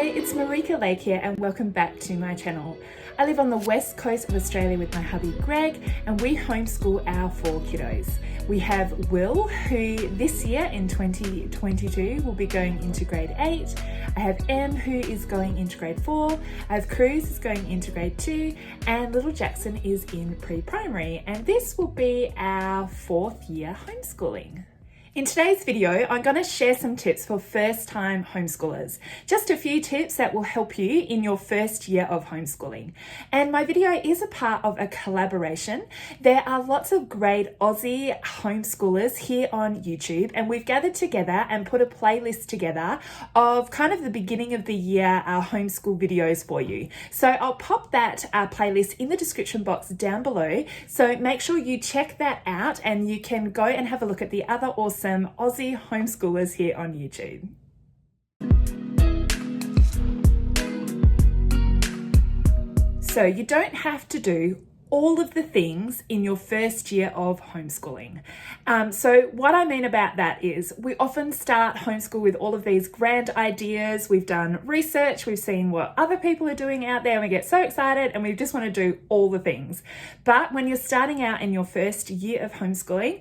it's Marika Lake here and welcome back to my channel. I live on the west coast of Australia with my hubby Greg and we homeschool our 4 kiddos. We have Will, who this year in 2022 will be going into grade 8. I have Em, who is going into grade 4. I have Cruz, who's going into grade 2, and little Jackson is in pre-primary. And this will be our 4th year homeschooling. In today's video, I'm going to share some tips for first-time homeschoolers. Just a few tips that will help you in your first year of homeschooling. And my video is a part of a collaboration. There are lots of great Aussie homeschoolers here on YouTube, and we've gathered together and put a playlist together of kind of the beginning of the year homeschool videos for you. So I'll pop that playlist in the description box down below. So make sure you check that out and you can go and have a look at the other awesome Aussie homeschoolers here on YouTube. So you don't have to do all of the things in your first year of homeschooling. So what I mean about that is we often start homeschool with all of these grand ideas. We've done research, we've seen what other people are doing out there, and we get so excited and we just want to do all the things. But when you're starting out in your first year of homeschooling,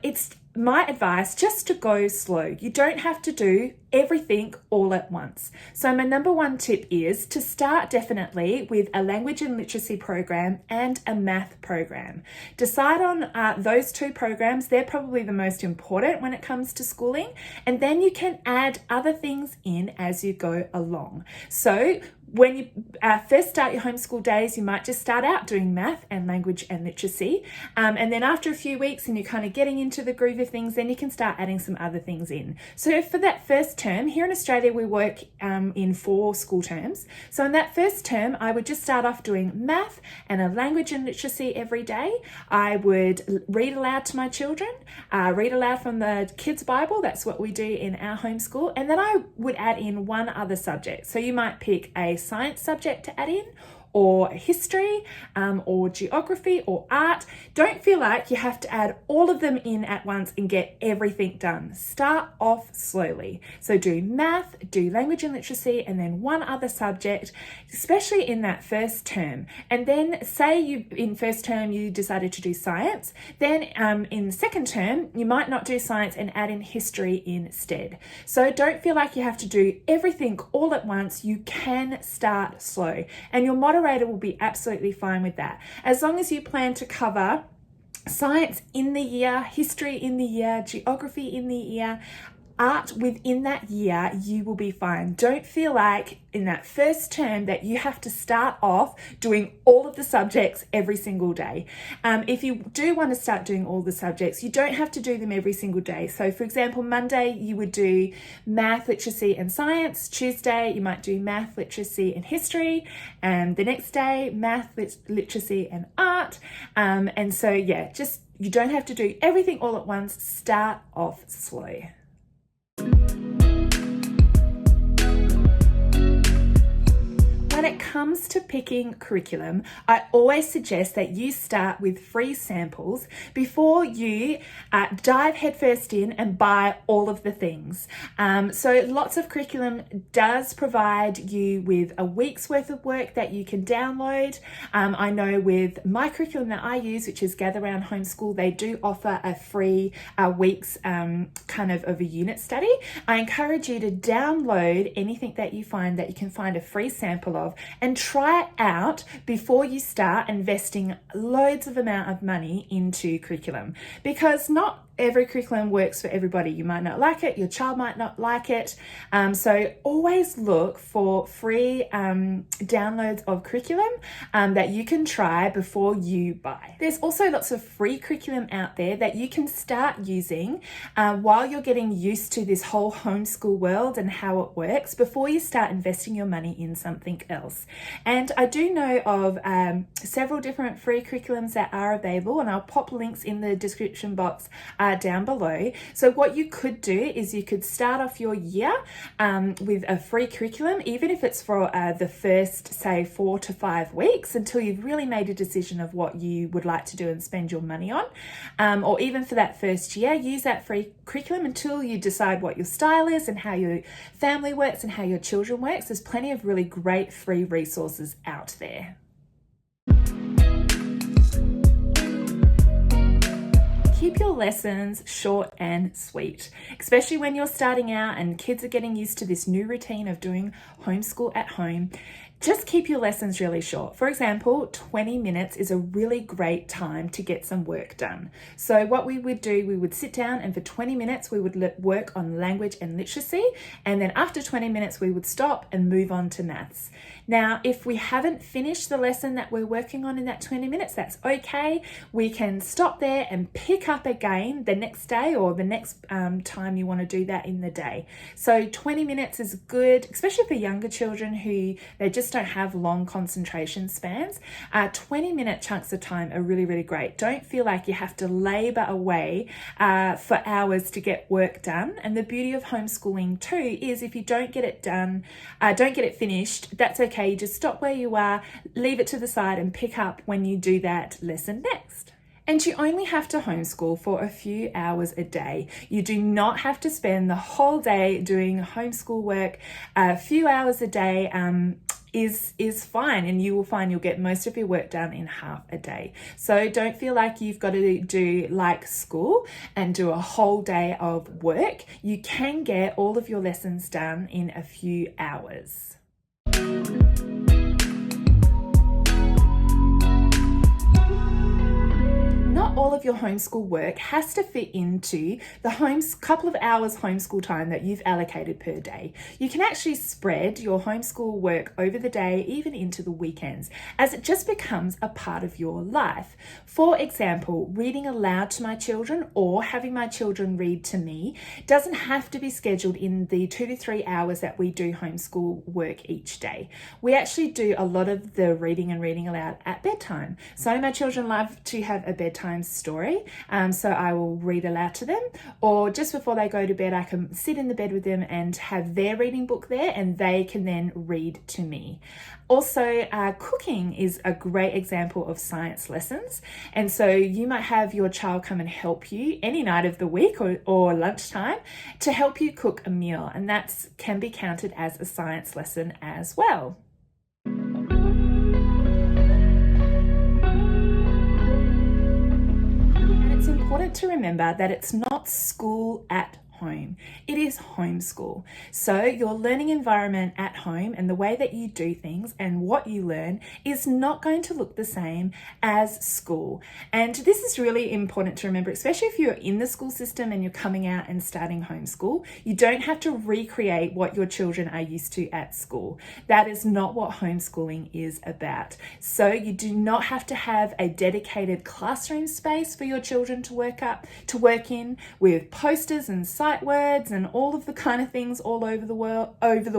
it's my advice just to go slow. You don't have to do everything all at once. So my number one tip is to start definitely with a language and literacy program and a math program. Decide on those 2 programs. They're probably the most important when it comes to schooling. And then you can add other things in as you go along. So when you first start your homeschool days, you might just start out doing math and language and literacy. And then after a few weeks and you're kind of getting into the groove of things, then you can start adding some other things in. So for that first term, here in Australia, we work in 4 school terms. So in that first term, I would just start off doing math and a language and literacy every day. I would read aloud to my children, read aloud from the kids' Bible. That's what we do in our homeschool. And then I would add in one other subject. So you might pick a science subject to add in, or history, or geography, or art. Don't feel like you have to add all of them in at once and get everything done. Start off slowly. So do math, do language and literacy, and then one other subject, especially in that first term. And then say you in first term you decided to do science, then in second term you might not do science and add in history instead. So don't feel like you have to do everything all at once. You can start slow, and your moderator will be absolutely fine with that. As long as you plan to cover science in the year, history in the year, geography in the year, art within that year, you will be fine. Don't feel like in that first term that you have to start off doing all of the subjects every single day. If you do want to start doing all the subjects, you don't have to do them every single day. So for example, Monday you would do math, literacy and science. Tuesday you might do math, literacy and history, and the next day math, literacy and art. And so yeah, just you don't have to do everything all at once. Start off slow. When it comes to picking curriculum, I always suggest that you start with free samples before you dive headfirst in and buy all of the things. So lots of curriculum does provide you with a week's worth of work that you can download. I know with my curriculum that I use, which is Gather Round Homeschool, they do offer a free week's kind of a unit study. I encourage you to download anything that you find that you can find a free sample of and try it out before you start investing loads of amount of money into curriculum, because not every curriculum works for everybody. You might not like it, your child might not like it. So always look for free downloads of curriculum that you can try before you buy. There's also lots of free curriculum out there that you can start using while you're getting used to this whole homeschool world and how it works before you start investing your money in something else. else. And I do know of several different free curriculums that are available, and I'll pop links in the description box down below. So what you could do is you could start off your year with a free curriculum, even if it's for the first, say, 4 to 5 weeks, until you've really made a decision of what you would like to do and spend your money on. Or even for that first year, use that free curriculum until you decide what your style is and how your family works and how your children works. There's plenty of really great free resources out there. Keep your lessons short and sweet, especially when you're starting out and kids are getting used to this new routine of doing homeschool at home. Just keep your lessons really short. For example, 20 minutes is a really great time to get some work done. So what we would do, we would sit down and for 20 minutes we would work on language and literacy, and then after 20 minutes we would stop and move on to maths. Now, if we haven't finished the lesson that we're working on in that 20 minutes, that's okay. We can stop there and pick up again the next day or the next time you want to do that in the day. So 20 minutes is good, especially for younger children who they just don't have long concentration spans. 20-minute chunks of time are really, really great. Don't feel like you have to labor away for hours to get work done. And the beauty of homeschooling too is if you don't get it done, don't get it finished, that's okay. You just stop where you are, leave it to the side and pick up when you do that lesson next. And you only have to homeschool for a few hours a day. You do not have to spend the whole day doing homeschool work. A few hours a day is fine, and you will find you'll get most of your work done in half a day. So don't feel like you've got to do like school and do a whole day of work. You can get all of your lessons done in a few hours. Not all of your homeschool work has to fit into the couple of hours homeschool time that you've allocated per day. You can actually spread your homeschool work over the day, even into the weekends, as it just becomes a part of your life. For example, reading aloud to my children or having my children read to me doesn't have to be scheduled in the 2 to 3 hours that we do homeschool work each day. We actually do a lot of the reading and reading aloud at bedtime. So my children love to have a bedtime story, so I will read aloud to them, or just before they go to bed I can sit in the bed with them and have their reading book there and they can then read to me. Also, cooking is a great example of science lessons, and so you might have your child come and help you any night of the week or lunchtime to help you cook a meal, and that can be counted as a science lesson as well. It's important to remember that it's not school at home. It is homeschool. So your learning environment at home and the way that you do things and what you learn is not going to look the same as school. And this is really important to remember, especially if you're in the school system and you're coming out and starting homeschool. You don't have to recreate what your children are used to at school. That is not what homeschooling is about. So you do not have to have a dedicated classroom space for your children to work in with posters and sight words and all of the kind of things all over the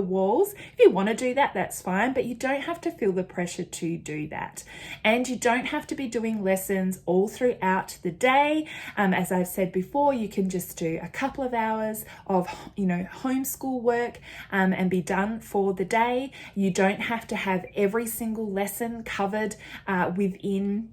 walls. If you want to do that, that's fine, but you don't have to feel the pressure to do that. And you don't have to be doing lessons all throughout the day. As I've said before, you can just do a couple of hours of homeschool work and be done for the day. You don't have to have every single lesson covered within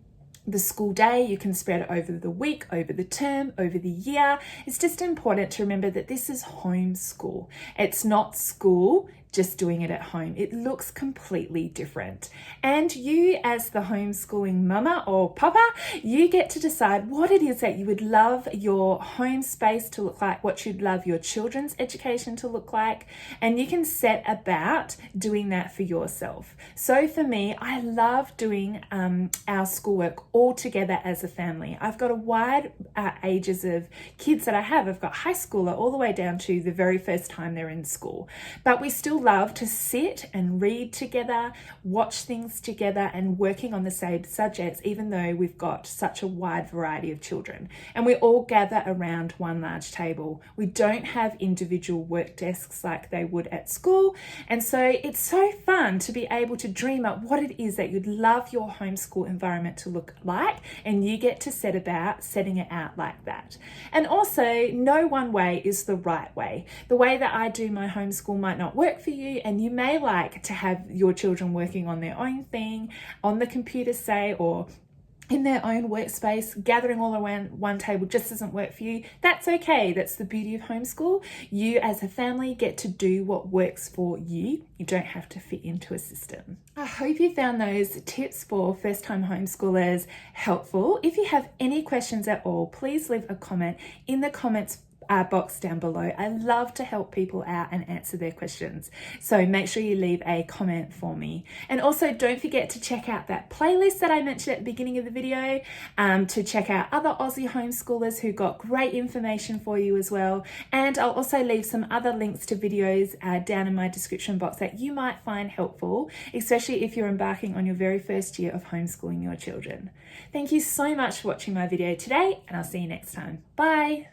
the school day. You can spread it over the week, over the term, over the year. It's just important to remember that this is homeschool. It's not school just doing it at home. It looks completely different. And you, as the homeschooling mama or papa, you get to decide what it is that you would love your home space to look like, what you'd love your children's education to look like, and you can set about doing that for yourself. So for me, I love doing our schoolwork all together as a family. I've got a wide ages of kids that I have. I've got high schooler all the way down to the very first time they're in school, but we still love to sit and read together, watch things together, and working on the same subjects, even though we've got such a wide variety of children. And we all gather around one large table. We don't have individual work desks like they would at school. And so it's so fun to be able to dream up what it is that you'd love your homeschool environment to look like, and you get to set about setting it out like that. And also, no one way is the right way. The way that I do my homeschool might not work for you, and you may like to have your children working on their own thing, on the computer, say, or in their own workspace. Gathering all around one table just doesn't work for you. That's okay. That's the beauty of homeschool. You as a family get to do what works for you. You don't have to fit into a system. I hope you found those tips for first-time homeschoolers helpful. If you have any questions at all, please leave a comment in the comments box down below. I love to help people out and answer their questions. So make sure you leave a comment for me. And also don't forget to check out that playlist that I mentioned at the beginning of the video, to check out other Aussie homeschoolers who got great information for you as well. And I'll also leave some other links to videos down in my description box that you might find helpful, especially if you're embarking on your very first year of homeschooling your children. Thank you so much for watching my video today, and I'll see you next time. Bye.